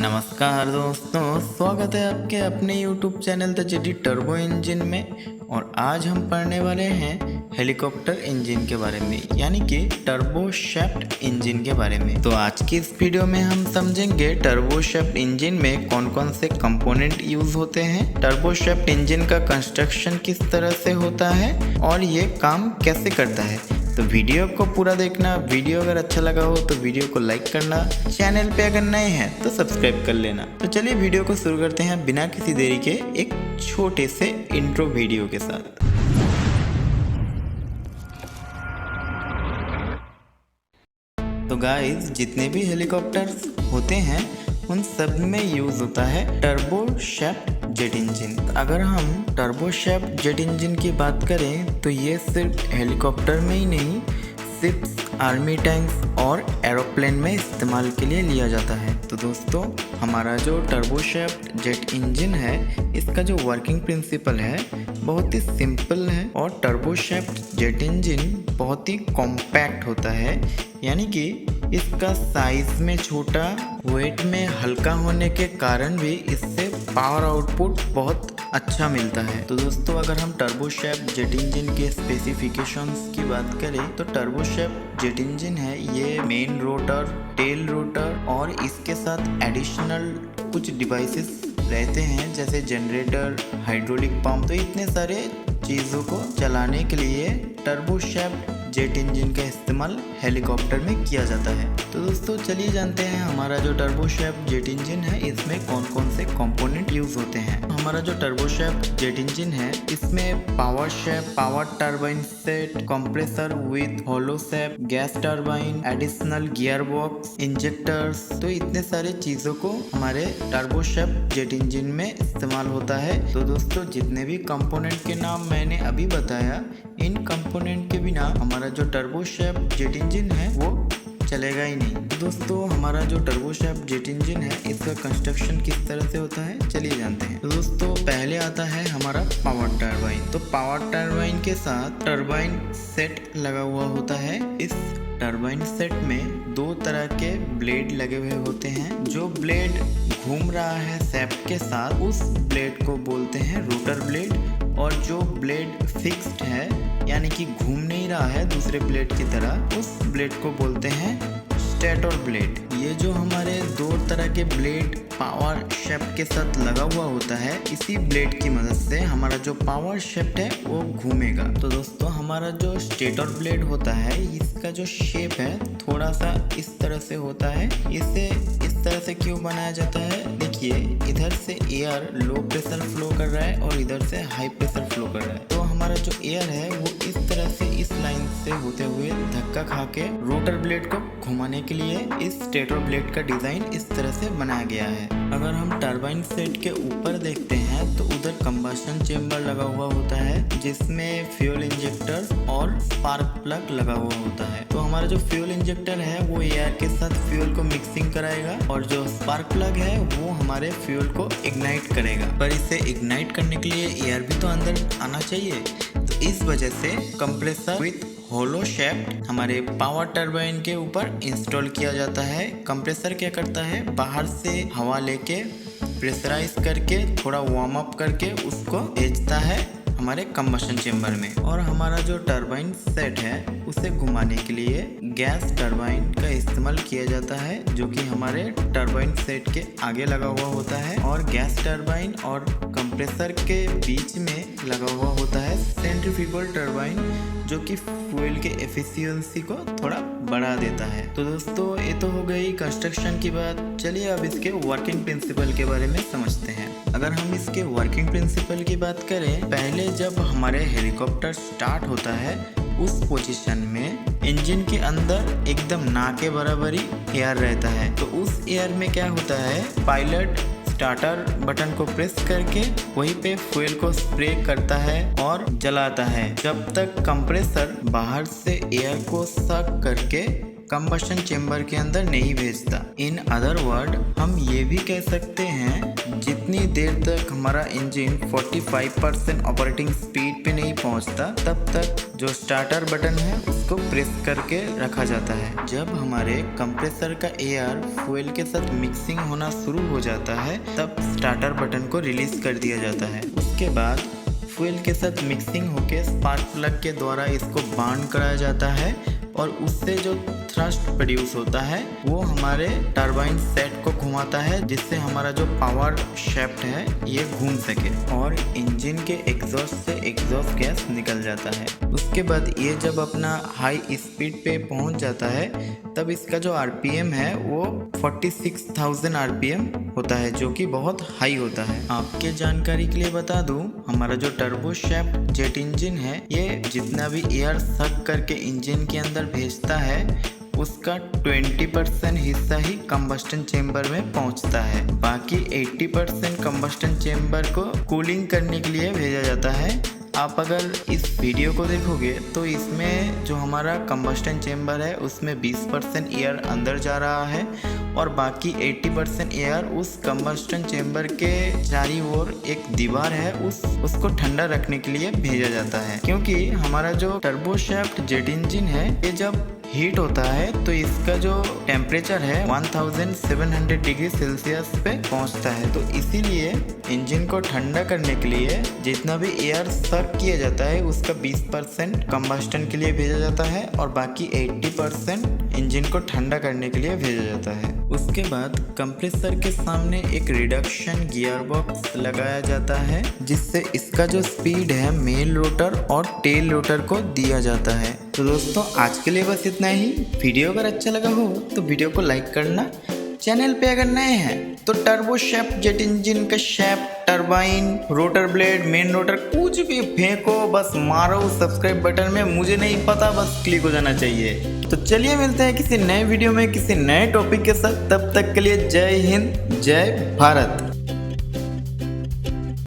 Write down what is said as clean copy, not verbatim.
नमस्कार दोस्तों, स्वागत है आपके अपने YouTube channel the JD turbo engine में। और आज हम पढ़ने वाले हैं हेलीकॉप्टर इंजन के बारे में, यानी कि टर्बो शैफ्ट इंजन के बारे में। तो आज की इस वीडियो में हम समझेंगे टर्बो शैफ्ट इंजन में कौन कौन से कंपोनेंट यूज होते हैं, टर्बो शैफ्ट इंजन का कंस्ट्रक्शन किस तरह से होता है और ये काम कैसे करता है। तो वीडियो को पूरा देखना। वीडियो अगर अच्छा लगा हो तो वीडियो को लाइक करना, चैनल पे अगर नए हैं तो सब्सक्राइब कर लेना। तो चलिए वीडियो को शुरू करते हैं बिना किसी देरी के एक छोटे से इंट्रो वीडियो के साथ। तो गाइस, जितने भी हेलीकॉप्टर्स होते हैं उन सब में यूज होता है टर्बो शैफ्ट जेट इंजन। अगर हम टर्बो शैफ्ट जेट इंजन की बात करें तो ये सिर्फ हेलीकॉप्टर में ही नहीं, शिप्स, आर्मी टैंक्स और एरोप्लेन में इस्तेमाल के लिए लिया जाता है। तो दोस्तों, हमारा जो टर्बो शैफ्ट जेट इंजन है, इसका जो वर्किंग प्रिंसिपल है बहुत ही सिंपल है। और टर्बो शैफ्ट जेट इंजन बहुत ही कॉम्पैक्ट होता है, यानी कि इसका साइज में छोटा, वेट में हल्का होने के कारण भी इससे पावर आउटपुट बहुत अच्छा मिलता है। तो दोस्तों, अगर हम टर्बो शैफ्ट जेट इंजन के स्पेसिफिकेशंस की बात करें तो टर्बो शैफ्ट जेट इंजन है, ये मेन रोटर, टेल रोटर और इसके साथ एडिशनल कुछ डिवाइसेस रहते हैं जैसे जनरेटर, हाइड्रोलिक पंप। तो इतने सारे चीज़ों को चलाने के लिए टर्बो शैफ्ट जेट इंजन का इस्तेमाल हेलीकॉप्टर में किया जाता है। तो दोस्तों, चलिए जानते हैं हमारा जो टर्बो शैफ्ट जेट इंजन है इसमें कौन कौन से कंपोनेंट यूज होते हैं। हमारा जो टर्बो शैफ्ट जेट इंजन है इसमें power shaft, power turbine set, compressor with hollow shaft, gas turbine, additional gear box, injectors, तो इतने सारे चीज़ों को हमारे टर्बो शैफ्ट जेट इंजन में इस्तेमाल होता है। तो दोस्तों, जितने भी कंपोनेंट के नाम मैंने अभी बताया, इन कंपोनेंट के बिना हमारा जो टर्बो शैफ्ट जेट इंजन है वो चलेगा ही नहीं। तो दोस्तों, हमारा जो टर्बो शैफ्ट जेट इंजन है इसका कंस्ट्रक्शन किस तरह से होता है चलिए जानते हैं। तो दोस्तों, पहले आता है हमारा पावर टरबाइन। तो पावर टरबाइन के साथ टरबाइन सेट लगा हुआ होता है। इस टरबाइन सेट में दो तरह के ब्लेड लगे हुए होते हैं। जो ब्लेड घूम रहा है शैफ्ट के साथ, उस ब्लेड को बोलते हैं रोटर ब्लेड। और जो ब्लेड फिक्स्ड है, यानी कि घूम नहीं रहा है दूसरे ब्लेड की तरह, उस ब्लेड को बोलते हैं स्टेटर ब्लेड। ये जो हमारे दो तरह के ब्लेड पावर शैफ्ट के साथ लगा हुआ होता है, इसी ब्लेड की मदद से हमारा जो पावर शैफ्ट है वो घूमेगा। तो दोस्तों, हमारा जो स्टेटर ब्लेड होता है इसका जो शेप है थोड़ा सा इस तरह से होता है। इसे इस तरह से क्यों बनाया जाता है, देखिए, इधर से एयर लो प्रेशर फ्लो कर रहा है और इधर से हाई प्रेशर फ्लो कर रहा है। तो हमारा जो एयर है वो इस तरह से इस लाइन से होते हुए धक्का खा के रोटर ब्लेड को घुमाने के लिए इस स्टेटर ब्लेड का डिजाइन इस तरह से बनाया गया है। अगर हम टरबाइन सेट के ऊपर देखते हैं तो उधर कंबशन चेंबर लगा हुआ होता है जिसमें फ्यूल इंजेक्टर और स्पार्क प्लग लगा हुआ होता है। तो हमारा जो फ्यूल इंजेक्टर है वो एयर के साथ फ्यूल को मिक्सिंग कराएगा और जो स्पार्क प्लग है वो हमारे फ्यूल को इग्नाइट करेगा। पर इसे इग्नाइट करने के लिए एयर भी तो अंदर आना चाहिए। तो इस वजह से कंप्रेसर विथ होलो शैफ्ट हमारे पावर टरबाइन के ऊपर इंस्टॉल किया जाता है। कंप्रेसर क्या करता है, बाहर से हवा लेके प्रेशराइज करके थोड़ा वार्म अप करके उसको भेजता है हमारे कंबशन चेंबर में। और हमारा जो टरबाइन सेट है उसे घुमाने के लिए गैस टरबाइन का इस्तेमाल किया जाता है, जो कि हमारे टरबाइन सेट के आगे लगा हुआ होता है। और गैस टरबाइन और कंप्रेसर के बीच में लगा हुआ होता है सेंट्रीफ्यूगल टरबाइन, जो कि फ्यूल के एफिशिएंसी को थोड़ा बढ़ा देता है। तो दोस्तों, ये तो हो गई कंस्ट्रक्शन की बात। चलिए अब इसके वर्किंग प्रिंसिपल के बारे में समझते हैं। अगर हम इसके वर्किंग प्रिंसिपल की बात करें, पहले जब हमारे हेलीकॉप्टर स्टार्ट होता है उस पोजीशन में इंजन के अंदर एकदम ना के बराबरी एयर रहता है। तो उस एयर में क्या होता है, पायलट स्टार्टर बटन को प्रेस करके वहीं पे फ्यूल को स्प्रे करता है और जलाता है जब तक कंप्रेसर बाहर से एयर को सक करके कंबशन चेंबर के अंदर नहीं भेजता। इन अदर वर्ड हम ये भी कह सकते हैं, जितनी देर तक हमारा इंजन 45% ऑपरेटिंग स्पीड पे नहीं पहुंचता तब तक जो स्टार्टर बटन है उसको प्रेस करके रखा जाता है। जब हमारे कंप्रेसर का एयर फ्यूल के साथ मिक्सिंग होना शुरू हो जाता है तब स्टार्टर बटन को रिलीज कर दिया जाता है। उसके बाद फ्यूल के साथ मिक्सिंग होके स्पार्क प्लग के द्वारा इसको बार्न कराया जाता है और उससे जो थ्रस्ट प्रोड्यूस होता है वो हमारे टरबाइन सेट को घुमाता है, जिससे हमारा जो पावर शाफ्ट है ये घूम सके और इंजन के एग्जॉस्ट से एग्जॉस्ट गैस निकल जाता है। उसके बाद ये जब अपना हाई स्पीड पे पहुंच जाता है तब इसका जो आरपीएम है वो 46,000 आरपीएम होता है, जो कि बहुत हाई होता है। आपके जानकारी के लिए बता दूं, हमारा जो टर्बो शाफ्ट जेट इंजन है ये जितना भी एयर सक करके इंजन के अंदर भेजता है उसका 20% हिस्सा ही कंबस्टन चेम्बर में पहुंचता है। बाकी 80% कंबस्टन चेम्बर को कूलिंग करने के लिए भेजा जाता है। आप अगर इस वीडियो को देखोगे तो इसमें जो हमारा कंबस्टन चेम्बर है उसमें 20% एयर अंदर जा रहा है और बाकी 80% एयर उस कंबस्टन चेम्बर के चारी ओर एक दीवार है उसको ठंडा रखने के लिए भेजा जाता है। क्योंकि हमारा जो टर्बो शाफ्ट जेट इंजन है ये जब हीट होता है तो इसका जो टेम्परेचर है 1700 डिग्री सेल्सियस पे पहुंचता है, तो इसीलिए इंजन को ठंडा करने के लिए जितना भी एयर सक किया जाता है उसका 20% कंबस्टन के लिए भेजा जाता है और बाकी 80% इंजन को ठंडा करने के लिए भेजा जाता है। उसके बाद कंप्रेसर के सामने एक रिडक्शन गियर बॉक्स लगाया जाता है, जिससे इसका जो स्पीड है मेल रोटर और टेल रोटर को दिया जाता है। तो दोस्तों आज के लिए बस इतना ही। वीडियो अगर अच्छा लगा हो तो वीडियो को लाइक करना, चैनल पे अगर नए हैं तो टर्बो शाफ्ट जेट इंजन का shaft, turbine, rotor blade, main rotor कुछ भी फेंको, बस मारो सब्सक्राइब बटन में, मुझे नहीं पता, बस क्लिक हो जाना चाहिए। तो चलिए मिलते हैं किसी नए वीडियो में किसी नए टॉपिक के साथ, तब तक के लिए जय हिंद, जय भारत।